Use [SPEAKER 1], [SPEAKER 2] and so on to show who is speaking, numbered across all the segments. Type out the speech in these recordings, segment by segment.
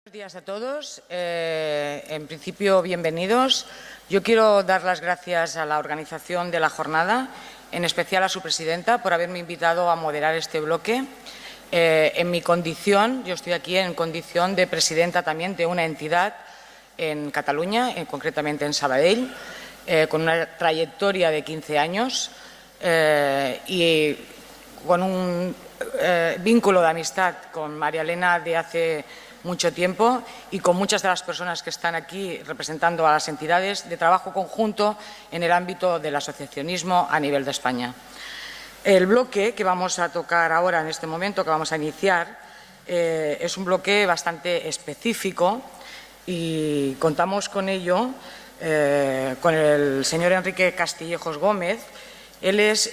[SPEAKER 1] Buenos días a todos. En principio, bienvenidos. Yo quiero dar las gracias a la organización de la jornada, en especial a su presidenta, por haberme invitado a moderar este bloque. En mi condición, yo estoy aquí en condición de presidenta también de una entidad en Cataluña, concretamente en Sabadell, con una trayectoria de 15 años y con un vínculo de amistad con María Elena de hace mucho tiempo y con muchas de las personas que están aquí representando a las entidades de trabajo conjunto en el ámbito del asociacionismo a nivel de España. El bloque que vamos a tocar ahora en este momento, que vamos a iniciar, es un bloque bastante específico y contamos con ello con el señor Enrique Castillejos Gómez. Él es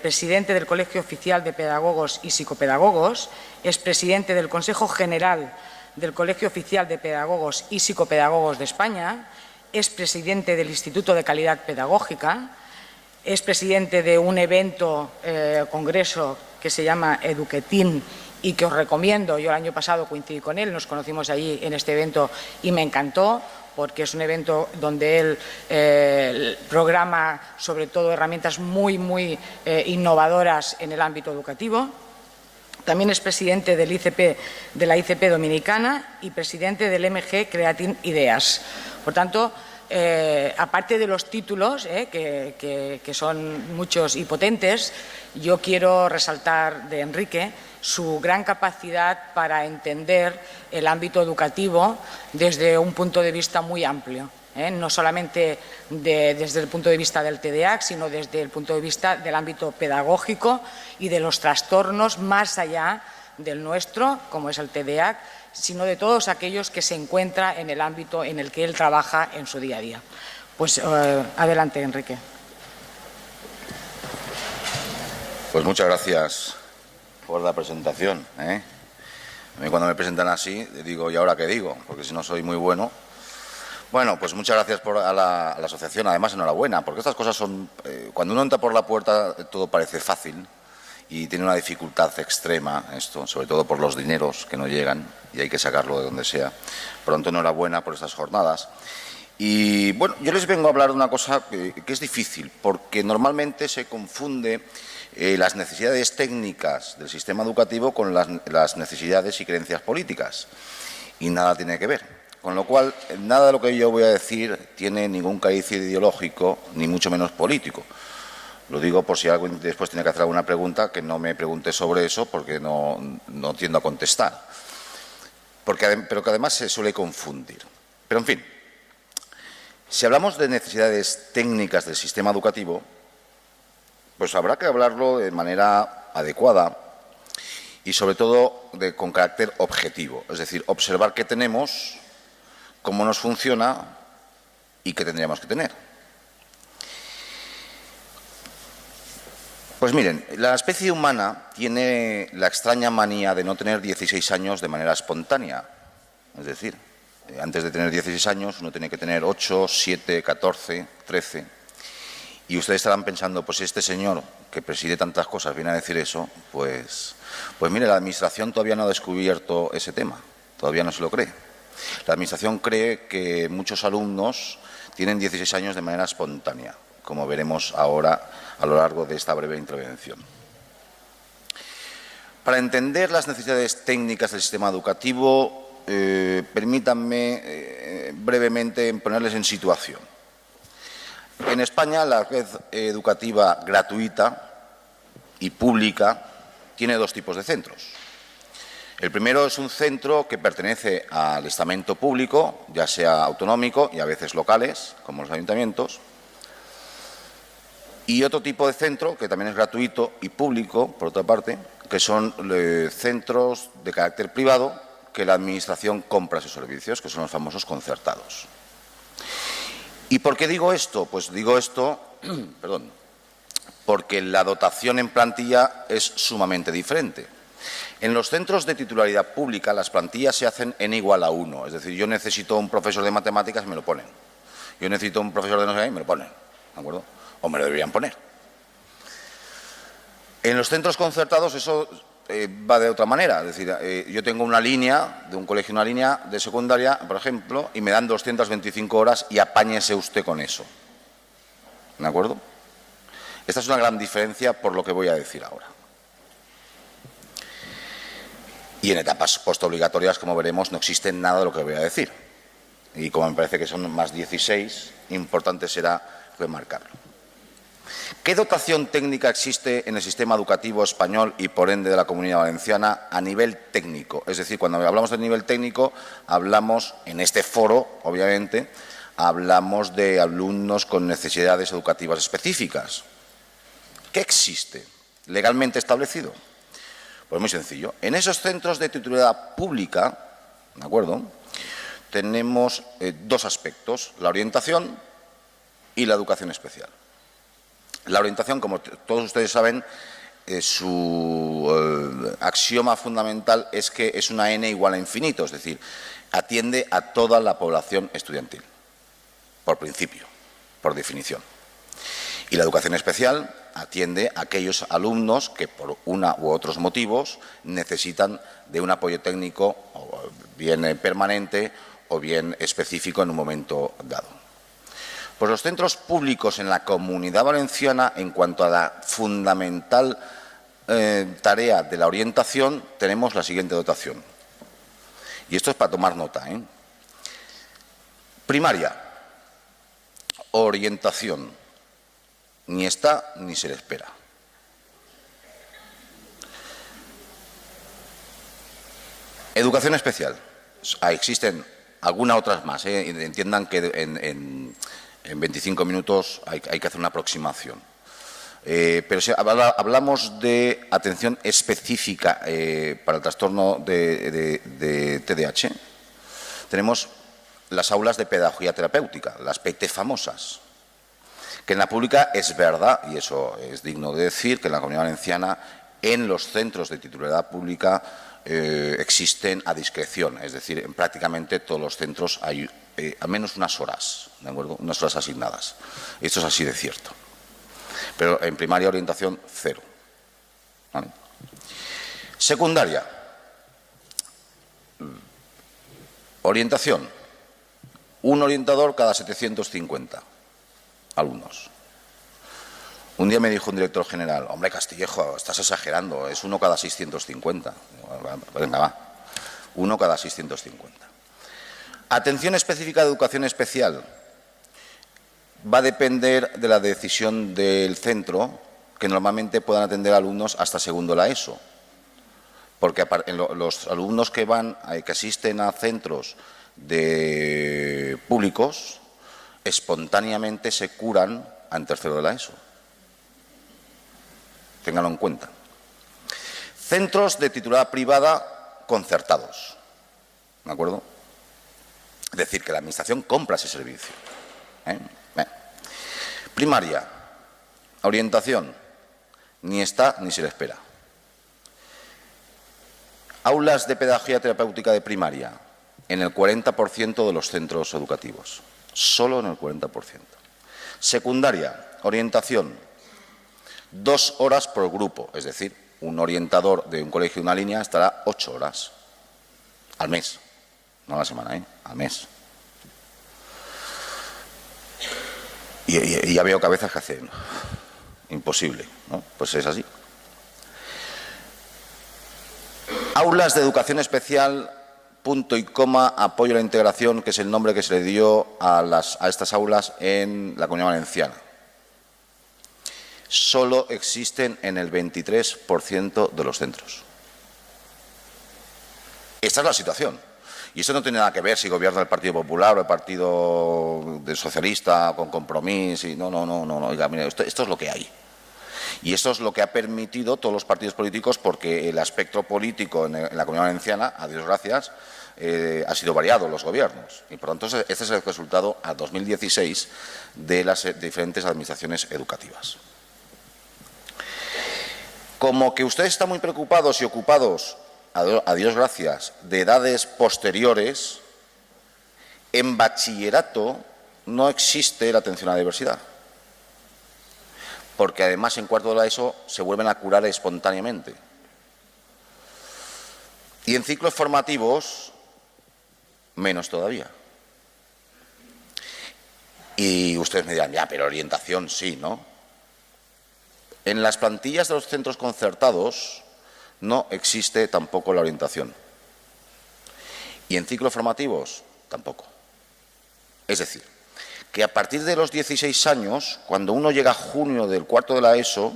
[SPEAKER 1] presidente del Colegio Oficial de Pedagogos y Psicopedagogos, es presidente del Consejo General del Colegio Oficial de Pedagogos y Psicopedagogos de España, es presidente del Instituto de Calidad Pedagógica, es presidente de un evento, congreso que se llama Eduquetín y que os recomiendo. Yo el año pasado coincidí con él, nos conocimos allí en este evento y me encantó, porque es un evento donde él programa sobre todo herramientas muy innovadoras en el ámbito educativo. También es presidente del ICP, de la ICP Dominicana y presidente del MG Creating Ideas. Por tanto, aparte de los títulos, que son muchos y potentes, yo quiero resaltar de Enrique su gran capacidad para entender el ámbito educativo desde un punto de vista muy amplio. No solamente desde el punto de vista del TDAH, sino desde el punto de vista del ámbito pedagógico y de los trastornos más allá del nuestro, como es el TDAH, sino de todos aquellos que se encuentra en el ámbito en el que él trabaja en su día a día. Pues adelante, Enrique.
[SPEAKER 2] Pues muchas gracias por la presentación. A mí cuando me presentan así, digo, ¿y ahora qué digo? Porque si no soy muy bueno. Bueno, pues muchas gracias a la asociación. Además, enhorabuena, porque estas cosas son… cuando uno entra por la puerta todo parece fácil y tiene una dificultad extrema esto, sobre todo por los dineros que no llegan y hay que sacarlo de donde sea. Por lo tanto, enhorabuena por estas jornadas. Y bueno, yo les vengo a hablar de una cosa que es difícil, porque normalmente se confunde las necesidades técnicas del sistema educativo con las necesidades y creencias políticas, y nada tiene que ver. Con lo cual, nada de lo que yo voy a decir tiene ningún cariz ideológico, ni mucho menos político. Lo digo por si alguien después tiene que hacer alguna pregunta, que no me pregunte sobre eso, porque no tiendo a contestar. Pero que además se suele confundir. Pero, en fin, si hablamos de necesidades técnicas del sistema educativo, pues habrá que hablarlo de manera adecuada y, sobre todo, con carácter objetivo. Es decir, observar qué tenemos, cómo nos funciona y qué tendríamos que tener. Pues miren, la especie humana tiene la extraña manía de no tener 16 años de manera espontánea. Es decir, antes de tener 16 años uno tiene que tener 8, 7, 14, 13. Y ustedes estarán pensando, pues si este señor que preside tantas cosas viene a decir eso, pues mire, la Administración todavía no ha descubierto ese tema, todavía no se lo cree. La Administración cree que muchos alumnos tienen 16 años de manera espontánea, como veremos ahora a lo largo de esta breve intervención. Para entender las necesidades técnicas del sistema educativo, permítanme brevemente ponerles en situación. En España, la red educativa gratuita y pública tiene dos tipos de centros. El primero es un centro que pertenece al estamento público, ya sea autonómico y a veces locales, como los ayuntamientos, y otro tipo de centro que también es gratuito y público, por otra parte, que son centros de carácter privado que la Administración compra sus servicios, que son los famosos concertados. ¿Y por qué digo esto? Pues digo esto, porque la dotación en plantilla es sumamente diferente. En los centros de titularidad pública las plantillas se hacen n igual a 1, es decir, yo necesito un profesor de matemáticas y me lo ponen. Yo necesito un profesor de no sé qué y me lo ponen, ¿de acuerdo? O me lo deberían poner. En los centros concertados eso va de otra manera. Es decir, yo tengo una línea de un colegio, una línea de secundaria, por ejemplo, y me dan 225 horas y apáñese usted con eso. ¿De acuerdo? Esta es una gran diferencia por lo que voy a decir ahora. Y en etapas postobligatorias, como veremos, no existe nada de lo que voy a decir. Y como me parece que son más 16, importante será remarcarlo. ¿Qué dotación técnica existe en el sistema educativo español y, por ende, de la Comunidad Valenciana a nivel técnico? Es decir, cuando hablamos de nivel técnico, hablamos, en este foro, obviamente, hablamos de alumnos con necesidades educativas específicas. ¿Qué existe legalmente establecido? Pues muy sencillo. En esos centros de titularidad pública, ¿de acuerdo?, tenemos dos aspectos, la orientación y la educación especial. La orientación, como todos ustedes saben, su axioma fundamental es que es una n igual a infinito, es decir, atiende a toda la población estudiantil, por principio, por definición. Y la educación especial atiende a aquellos alumnos que por una u otros motivos necesitan de un apoyo técnico, o bien permanente o bien específico en un momento dado. Pues los centros públicos en la Comunidad Valenciana, en cuanto a la fundamental tarea de la orientación, tenemos la siguiente dotación. Y esto es para tomar nota, ¿eh? Primaria, orientación, ni está ni se le espera. Educación especial, existen algunas otras más, entiendan que en 25 minutos hay que hacer una aproximación. Pero si hablamos de atención específica para el trastorno de TDAH, tenemos las aulas de pedagogía terapéutica, las PT famosas, que en la pública es verdad, y eso es digno de decir, que en la Comunidad Valenciana, en los centros de titularidad pública, existen a discreción, es decir, en prácticamente todos los centros hay al menos unas horas, ¿de acuerdo?, unas horas asignadas. Esto es así de cierto. Pero en primaria orientación, cero. ¿Vale? Secundaria. Orientación. Un orientador cada 750 alumnos. Un día me dijo un director general, hombre, Castillejo, estás exagerando, es uno cada 650. Venga, va, uno cada 650. Atención específica de educación especial. Va a depender de la decisión del centro, que normalmente puedan atender alumnos hasta segundo la ESO. Porque los alumnos que asisten a centros públicos, espontáneamente se curan en tercero de la ESO. Ténganlo en cuenta. Centros de titularidad privada concertados. ¿De acuerdo? Es decir, que la Administración compra ese servicio. Primaria. Orientación. Ni está ni se le espera. Aulas de pedagogía terapéutica de primaria. En el 40% de los centros educativos. Solo en el 40%. Secundaria. Orientación. 2 horas por grupo, es decir, un orientador de un colegio de una línea estará 8 horas al mes, no a la semana, al mes. Y ya veo cabezas que hacen imposible, ¿no? Pues es así. Aulas de educación especial, punto y coma, apoyo a la integración, que es el nombre que se le dio a estas aulas en la Comunidad Valenciana. Solo existen en el 23% de los centros. Esta es la situación. Y eso no tiene nada que ver si gobierna el Partido Popular o el Partido Socialista con Compromís. No. Oiga, mire, esto es lo que hay. Y esto es lo que ha permitido todos los partidos políticos, porque el espectro político en la Comunidad Valenciana, a Dios gracias, ha sido variado los gobiernos. Y por tanto, este es el resultado a 2016 de las diferentes administraciones educativas. Como que ustedes están muy preocupados y ocupados, a Dios gracias, de edades posteriores, en bachillerato no existe la atención a la diversidad. Porque además en cuarto de la ESO se vuelven a curar espontáneamente. Y en ciclos formativos, menos todavía. Y ustedes me dirán, ya, pero orientación sí, ¿no? En las plantillas de los centros concertados no existe tampoco la orientación. Y en ciclos formativos, tampoco. Es decir, que a partir de los 16 años, cuando uno llega a junio del cuarto de la ESO,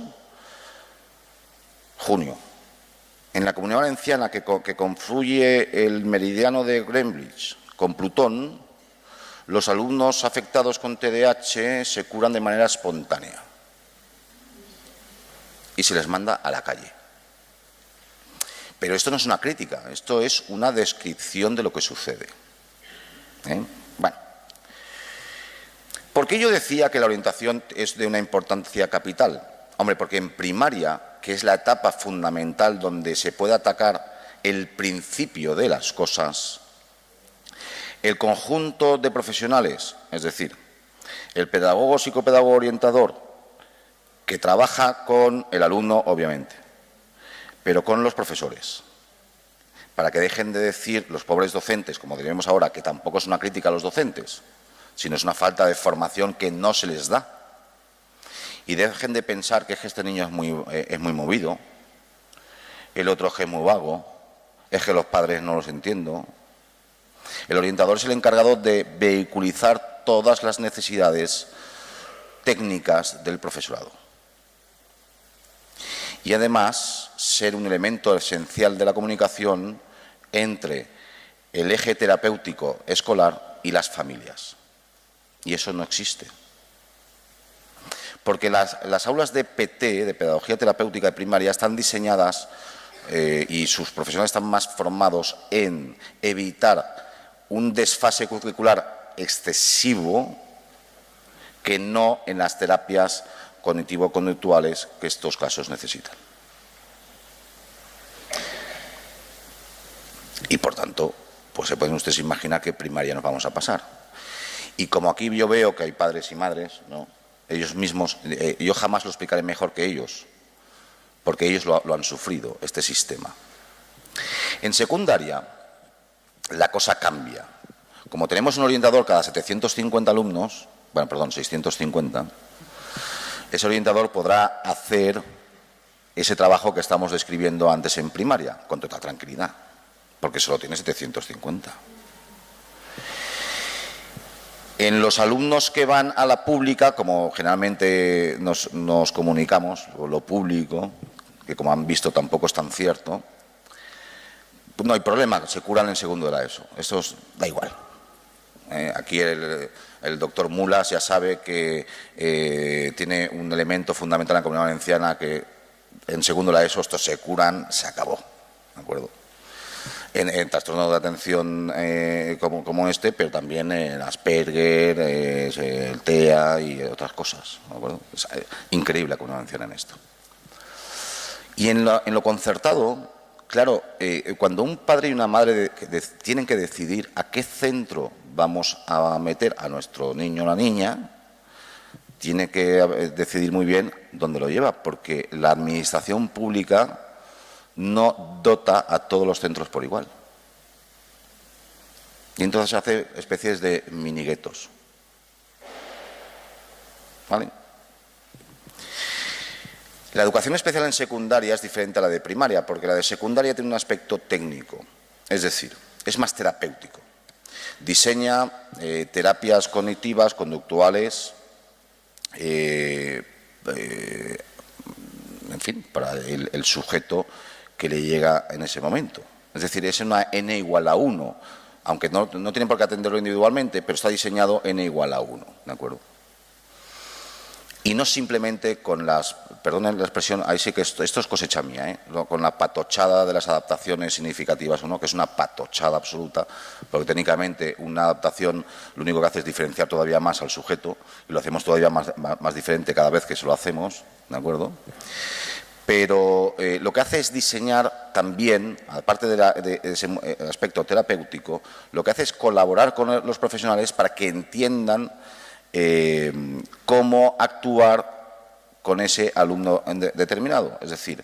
[SPEAKER 2] junio, en la Comunidad Valenciana que confluye el meridiano de Greenwich con Plutón, los alumnos afectados con TDAH se curan de manera espontánea y se les manda a la calle. Pero esto no es una crítica, esto es una descripción de lo que sucede. Bueno, ¿por qué yo decía que la orientación es de una importancia capital? Hombre, porque en primaria, que es la etapa fundamental donde se puede atacar el principio de las cosas, el conjunto de profesionales, es decir, el pedagogo, psicopedagogo, orientador, que trabaja con el alumno, obviamente, pero con los profesores, para que dejen de decir los pobres docentes, como diremos ahora, que tampoco es una crítica a los docentes, sino es una falta de formación que no se les da. Y dejen de pensar que este niño es muy movido, el otro es que es muy vago, es que los padres no los entiendo. El orientador es el encargado de vehiculizar todas las necesidades técnicas del profesorado. Y además ser un elemento esencial de la comunicación entre el eje terapéutico escolar y las familias. Y eso no existe. Porque las aulas de PT, de Pedagogía Terapéutica de Primaria, están diseñadas y sus profesionales están más formados en evitar un desfase curricular excesivo que no en las terapias cognitivo-conductuales que estos casos necesitan. Y por tanto, pues se pueden ustedes imaginar qué primaria nos vamos a pasar. Y como aquí yo veo que hay padres y madres, ¿no?, ellos mismos, yo jamás lo explicaré mejor que ellos, porque ellos lo han sufrido, este sistema. En secundaria, la cosa cambia. Como tenemos un orientador cada 750 alumnos, 650, ese orientador podrá hacer ese trabajo que estamos describiendo antes en primaria, con total tranquilidad, porque solo tiene 750. En los alumnos que van a la pública, como generalmente nos comunicamos, lo público, que como han visto tampoco es tan cierto, pues no hay problema, se curan en segundo de la ESO. Eso da igual. Aquí el doctor Mulas ya sabe que tiene un elemento fundamental en la Comunidad Valenciana, que en segundo de la ESO estos se curan, se acabó. ¿De acuerdo? En trastornos de atención como este, pero también en Asperger, el TEA y otras cosas. ¿De acuerdo? Es increíble la Comunidad Valenciana en esto. Y en lo concertado, claro, cuando un padre y una madre tienen que decidir a qué centro vamos a meter a nuestro niño o la niña, tiene que decidir muy bien dónde lo lleva, porque la administración pública no dota a todos los centros por igual. Y entonces se hace especies de miniguetos. ¿Vale? La educación especial en secundaria es diferente a la de primaria, porque la de secundaria tiene un aspecto técnico, es decir, es más terapéutico. Diseña terapias cognitivas, conductuales, en fin, para el sujeto que le llega en ese momento. Es decir, es una n igual a 1, aunque no tienen por qué atenderlo individualmente, pero está diseñado n igual a 1, ¿de acuerdo? Y no simplemente con perdonen la expresión, ahí sí que esto es cosecha mía, con la patochada de las adaptaciones significativas, ¿no?, que es una patochada absoluta, porque técnicamente una adaptación lo único que hace es diferenciar todavía más al sujeto, y lo hacemos todavía más diferente cada vez que se lo hacemos, ¿de acuerdo? Pero lo que hace es diseñar también, aparte de ese aspecto terapéutico, lo que hace es colaborar con los profesionales para que entiendan cómo actuar con ese alumno determinado. Es decir,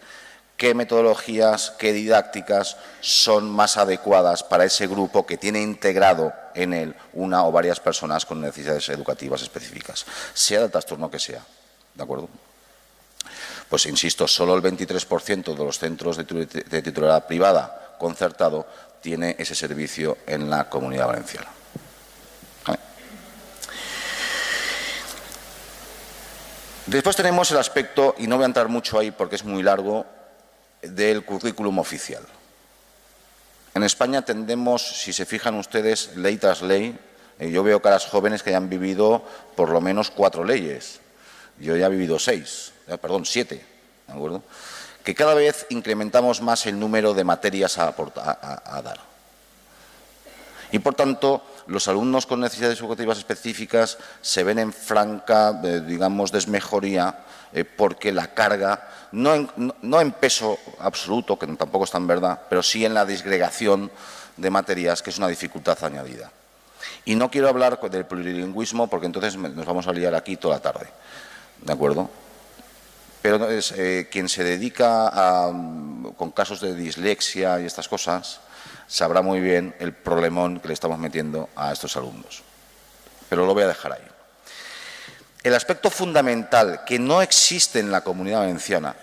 [SPEAKER 2] qué metodologías, qué didácticas son más adecuadas para ese grupo que tiene integrado en él una o varias personas con necesidades educativas específicas, sea del trastorno que sea. ¿De acuerdo? Pues insisto, solo el 23% de los centros de titularidad privada concertado tiene ese servicio en la Comunidad Valenciana. Después tenemos el aspecto, y no voy a entrar mucho ahí porque es muy largo, del currículum oficial. En España tendemos, si se fijan ustedes, ley tras ley, yo veo caras jóvenes que ya han vivido por lo menos 4 leyes. Yo ya he vivido 7, ¿de acuerdo? Que cada vez incrementamos más el número de materias a dar. Y, por tanto, los alumnos con necesidades educativas específicas se ven en franca, digamos, desmejoría, porque la carga, no en peso absoluto, que tampoco está en verdad, pero sí en la disgregación de materias, que es una dificultad añadida. Y no quiero hablar del plurilingüismo, porque entonces nos vamos a liar aquí toda la tarde, ¿de acuerdo? Pero quien se dedica con casos de dislexia y estas cosas sabrá muy bien el problemón que le estamos metiendo a estos alumnos. Pero lo voy a dejar ahí. El aspecto fundamental que no existe en la Comunidad Valenciana,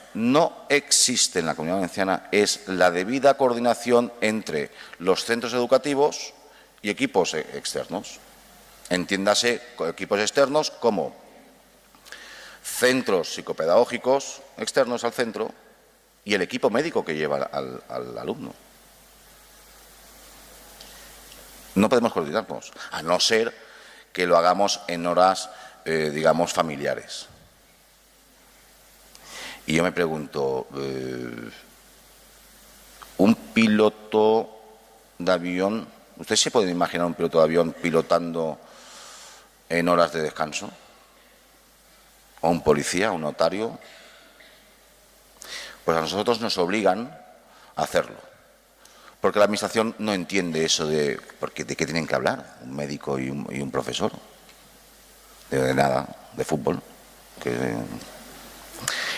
[SPEAKER 2] es la debida coordinación entre los centros educativos y equipos externos. Entiéndase equipos externos como centros psicopedagógicos externos al centro y el equipo médico que lleva al alumno. No podemos coordinarnos, a no ser que lo hagamos en horas, digamos, familiares. Y yo me pregunto, un piloto de avión, ¿ustedes se pueden imaginar un piloto de avión pilotando en horas de descanso? ¿O un policía, un notario? Pues a nosotros nos obligan a hacerlo. Porque la Administración no entiende eso de qué tienen que hablar un médico y un profesor. De nada, de fútbol.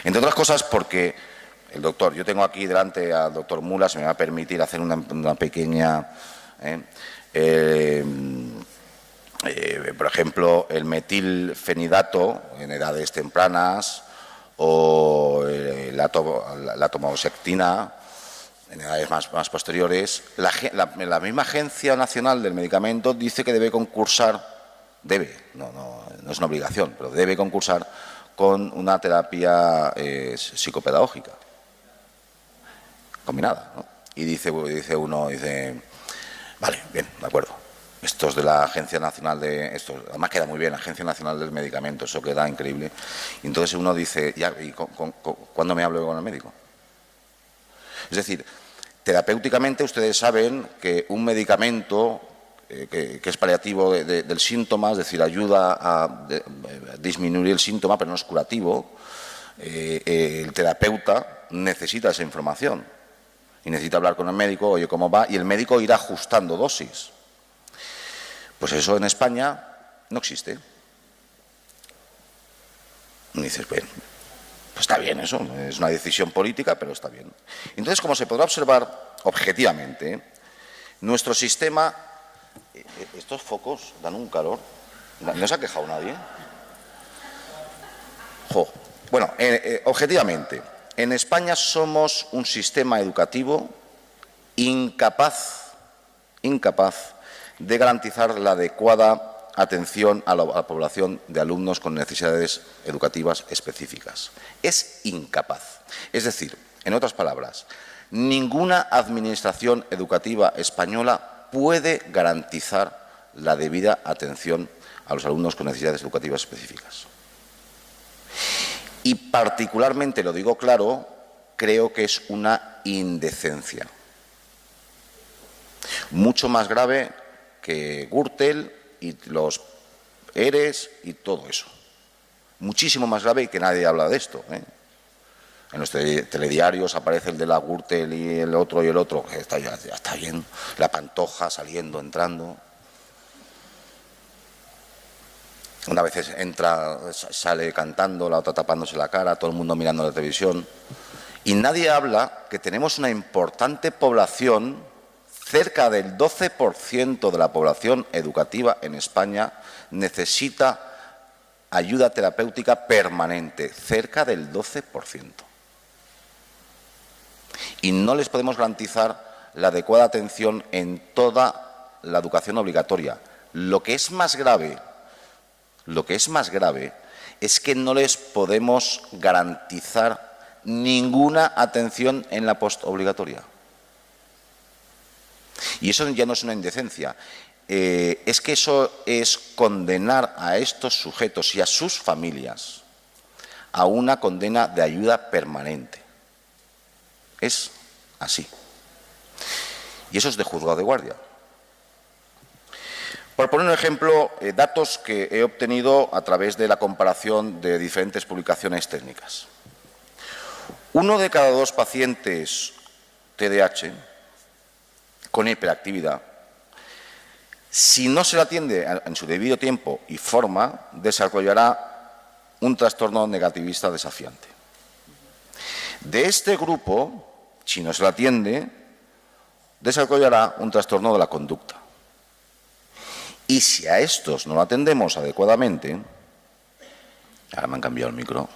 [SPEAKER 2] Entre otras cosas porque el doctor, yo tengo aquí delante al doctor Mula, se me va a permitir hacer una pequeña... por ejemplo, el metilfenidato en edades tempranas o la atomoxectina en edades más posteriores. La misma Agencia Nacional del Medicamento dice que debe concursar, no es una obligación, pero debe concursar con una terapia psicopedagógica combinada, ¿no? Y dice uno, vale, bien, de acuerdo. Estos de la Agencia Nacional además queda muy bien, la Agencia Nacional del Medicamento, eso queda increíble. Y entonces uno dice, ya, ¿y cuándo me hablo con el médico? Es decir, terapéuticamente ustedes saben que un medicamento que es paliativo del síntoma, es decir, ayuda a disminuir el síntoma, pero no es curativo, el terapeuta necesita esa información y necesita hablar con el médico, oye, ¿cómo va? Y el médico irá ajustando dosis. Pues eso en España no existe. Y dices, bueno, pues está bien eso, es una decisión política, pero está bien. Entonces, como se podrá observar objetivamente, nuestro sistema... Estos focos dan un calor. ¿No se ha quejado nadie? Bueno, objetivamente, en España somos un sistema educativo incapaz de garantizar la adecuada atención a la población de alumnos con necesidades educativas específicas. Es incapaz. Es decir, en otras palabras, ninguna administración educativa española puede garantizar la debida atención a los alumnos con necesidades educativas específicas. Y particularmente, lo digo claro, creo que es una indecencia. Mucho más grave que Gürtel y los ERES y todo eso. Muchísimo más grave y que nadie habla de esto, ¿eh? En los telediarios aparece el de la Gürtel y el otro, ya está bien, la Pantoja saliendo, entrando. Una vez entra, sale cantando, la otra tapándose la cara, todo el mundo mirando la televisión. Y nadie habla que tenemos una importante población, cerca del 12% de la población educativa en España necesita ayuda terapéutica permanente, cerca del 12%. Y no les podemos garantizar la adecuada atención en toda la educación obligatoria. Lo que es más grave es que no les podemos garantizar ninguna atención en la postobligatoria. Y eso ya no es una indecencia, es que eso es condenar a estos sujetos y a sus familias a una condena de ayuda permanente. Es así. Y eso es de juzgado de guardia. Por poner un ejemplo, datos que he obtenido a través de la comparación de diferentes publicaciones técnicas. 1 de cada 2 pacientes TDAH con hiperactividad, si no se le atiende en su debido tiempo y forma, desarrollará un trastorno negativista desafiante. De este grupo, si no se le atiende, desarrollará un trastorno de la conducta. Y si a estos no lo atendemos adecuadamente, ahora me han cambiado el micro,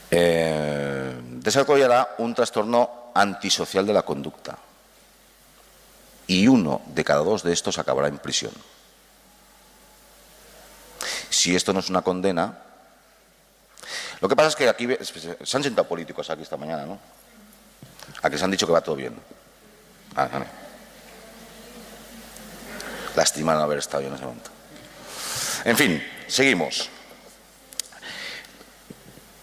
[SPEAKER 2] desarrollará un trastorno antisocial de la conducta. Y 1 de cada 2 de estos acabará en prisión. Si esto no es una condena... Lo que pasa es que aquí se han sentado políticos aquí esta mañana, ¿no? A que se han dicho que va todo bien. Vale. Lástima no haber estado yo en ese momento. En fin, seguimos.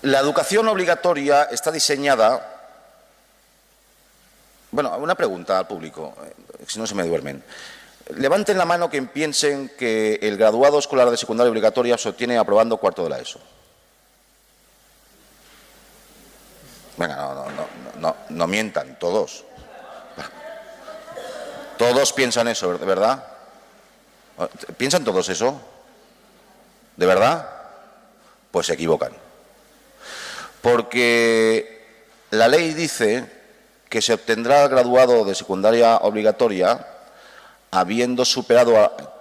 [SPEAKER 2] La educación obligatoria está diseñada... Bueno, una pregunta al público, si no se me duermen. Levanten la mano quien piensen que el graduado escolar de secundaria obligatoria se obtiene aprobando cuarto de la ESO. Venga, no mientan, todos. Todos piensan eso, ¿de verdad? ¿Piensan todos eso? ¿De verdad? Pues se equivocan. Porque la ley dice que se obtendrá el graduado de secundaria obligatoria habiendo superado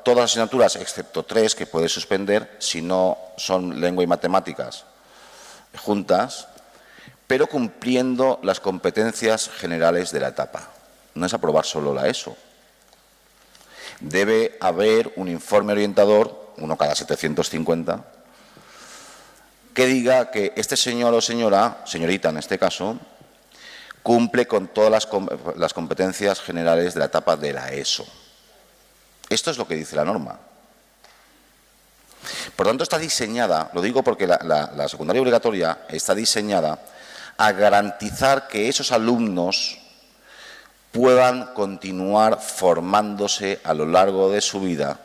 [SPEAKER 2] todas las asignaturas, excepto 3 que puede suspender si no son lengua y matemáticas juntas, pero cumpliendo las competencias generales de la etapa. No es aprobar solo la ESO. Debe haber un informe orientador, 1 cada 750, que diga que este señor o señora, señorita en este caso, cumple con todas las competencias generales de la etapa de la ESO. Esto es lo que dice la norma. Por tanto, está diseñada, lo digo porque la secundaria obligatoria está diseñada a garantizar que esos alumnos puedan continuar formándose a lo largo de su vida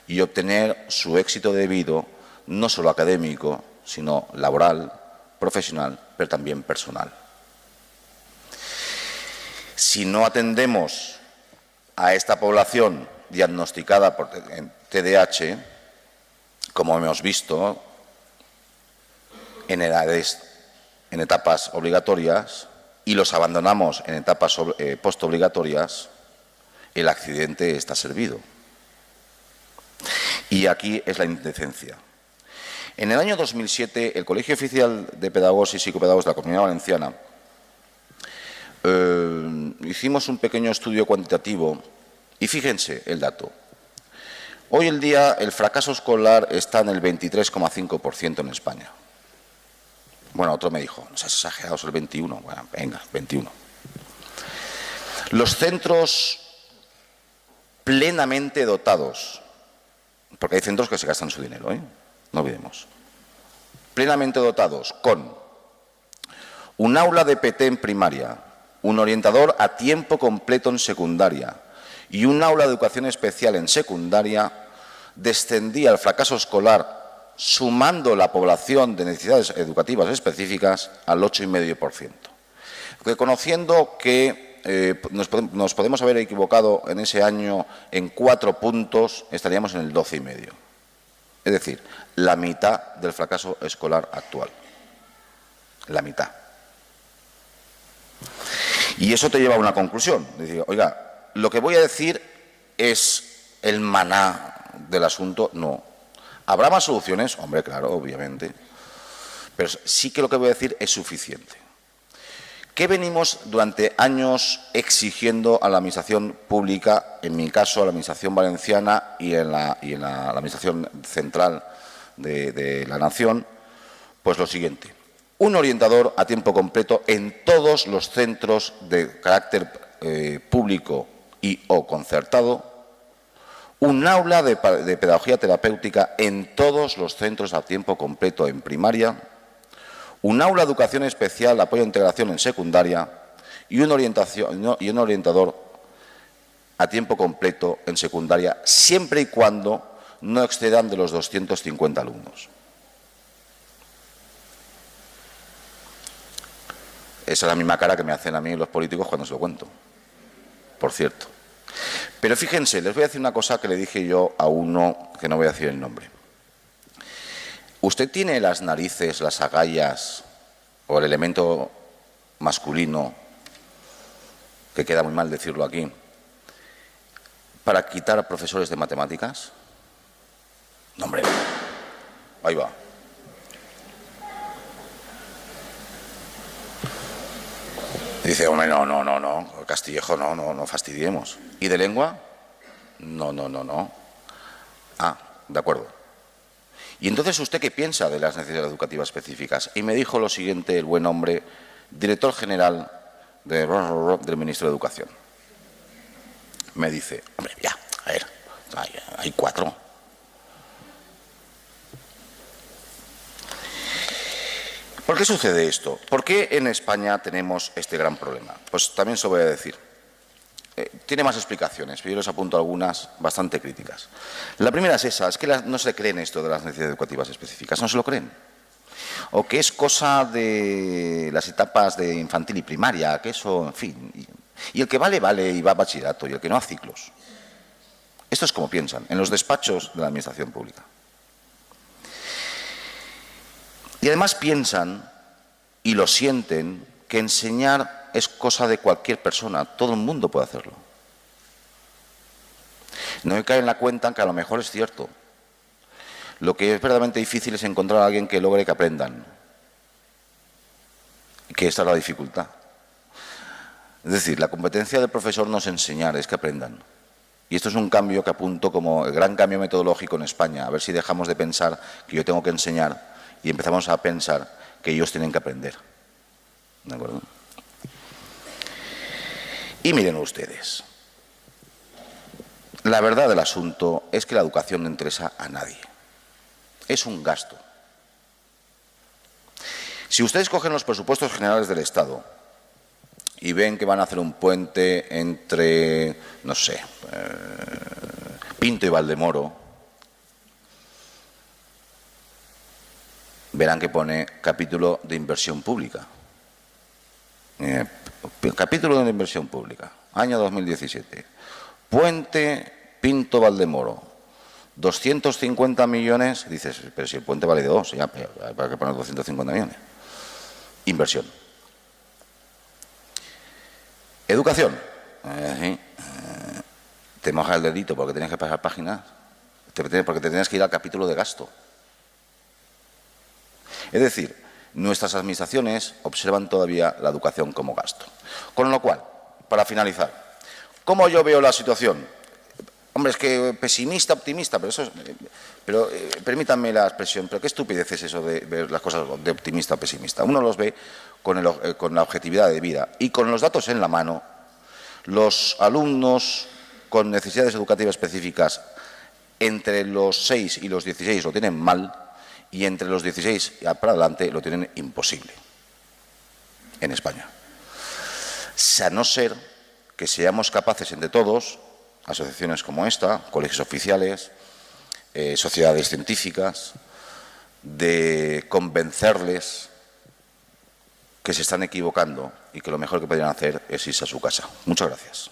[SPEAKER 2] y obtener su éxito debido, no solo académico, sino laboral, profesional, pero también personal. Si no atendemos a esta población diagnosticada por TDAH, como hemos visto, en etapas obligatorias, y los abandonamos en etapas postobligatorias, el accidente está servido. Y aquí es la indecencia. En el año 2007, el Colegio Oficial de Pedagogos y Psicopedagogos de la Comunidad Valenciana hicimos un pequeño estudio cuantitativo y fíjense el dato. Hoy en día el fracaso escolar está en el 23,5% en España. Bueno, otro me dijo, ¿no seas exagerado, es el 21? Bueno, venga, 21. Los centros plenamente dotados, porque hay centros que se gastan su dinero, no olvidemos, plenamente dotados con un aula de PT en primaria, un orientador a tiempo completo en secundaria y un aula de educación especial en secundaria, descendía el fracaso escolar sumando la población de necesidades educativas específicas al 8,5%. Reconociendo que nos podemos haber equivocado en ese año en 4 puntos, estaríamos en el 12,5%. Es decir, la mitad del fracaso escolar actual. La mitad. Y eso te lleva a una conclusión. Decir, oiga, lo que voy a decir es el maná del asunto. No. ¿Habrá más soluciones? Hombre, claro, obviamente. Pero sí que lo que voy a decir es suficiente. ¿Qué venimos durante años exigiendo a la Administración pública, en mi caso a la Administración valenciana y en la Administración central de la Nación? Pues lo siguiente. Un orientador a tiempo completo en todos los centros de carácter público y o concertado. Un aula de pedagogía terapéutica en todos los centros a tiempo completo en primaria. Un aula de educación especial, apoyo a integración en secundaria y un orientador a tiempo completo en secundaria, siempre y cuando no excedan de los 250 alumnos. Esa es la misma cara que me hacen a mí los políticos cuando se lo cuento, por cierto. Pero fíjense, les voy a decir una cosa que le dije yo a uno, que no voy a decir el nombre. ¿Usted tiene las narices, las agallas o el elemento masculino, que queda muy mal decirlo aquí, para quitar a profesores de matemáticas? No, hombre, ahí va. Dice, hombre, no, Castillejo, no fastidiemos. ¿Y de lengua? No. Ah, de acuerdo. ¿Y entonces usted qué piensa de las necesidades educativas específicas? Y me dijo lo siguiente el buen hombre, director general del Ministerio de Educación. Me dice, hombre, ya, a ver, hay 4. ¿Por qué sucede esto? ¿Por qué en España tenemos este gran problema? Pues también se lo voy a decir. Tiene más explicaciones, pero yo les apunto algunas bastante críticas. La primera es esa, es que no se creen esto de las necesidades educativas específicas, no se lo creen. O que es cosa de las etapas de infantil y primaria, que eso, en fin. Y el que vale y va a bachillerato, y el que no a ciclos. Esto es como piensan, en los despachos de la Administración pública. Y además piensan, y lo sienten, que enseñar es cosa de cualquier persona, todo el mundo puede hacerlo. No me cae en la cuenta que a lo mejor es cierto. Lo que es verdaderamente difícil es encontrar a alguien que logre que aprendan. Que esta es la dificultad. Es decir, la competencia del profesor no es enseñar, es que aprendan. Y esto es un cambio que apunto como el gran cambio metodológico en España. A ver si dejamos de pensar que yo tengo que enseñar y empezamos a pensar que ellos tienen que aprender. ¿De acuerdo? Y miren ustedes, la verdad del asunto es que la educación no interesa a nadie. Es un gasto. Si ustedes cogen los presupuestos generales del Estado y ven que van a hacer un puente entre, no sé, Pinto y Valdemoro, verán que pone capítulo de inversión pública. Capítulo de inversión pública, año 2017. Puente Pinto-Valdemoro, 250 millones. Dices, pero si el puente vale 2, ya, ¿para qué poner 250 millones? Inversión. Educación. Te mojas el dedito porque tienes que pasar páginas, porque te tienes que ir al capítulo de gasto. Es decir, nuestras administraciones observan todavía la educación como gasto. Con lo cual, para finalizar, ¿cómo yo veo la situación? Hombre, es que pesimista, optimista, pero permítanme la expresión, pero qué estupidez es eso de ver las cosas de optimista o pesimista. Uno los ve con la objetividad de vida y con los datos en la mano. Los alumnos con necesidades educativas específicas entre los 6 y los 16 lo tienen mal, y entre los 16 para adelante lo tienen imposible en España. A no ser que seamos capaces entre todos, asociaciones como esta, colegios oficiales, sociedades científicas, de convencerles que se están equivocando y que lo mejor que podrían hacer es irse a su casa. Muchas gracias.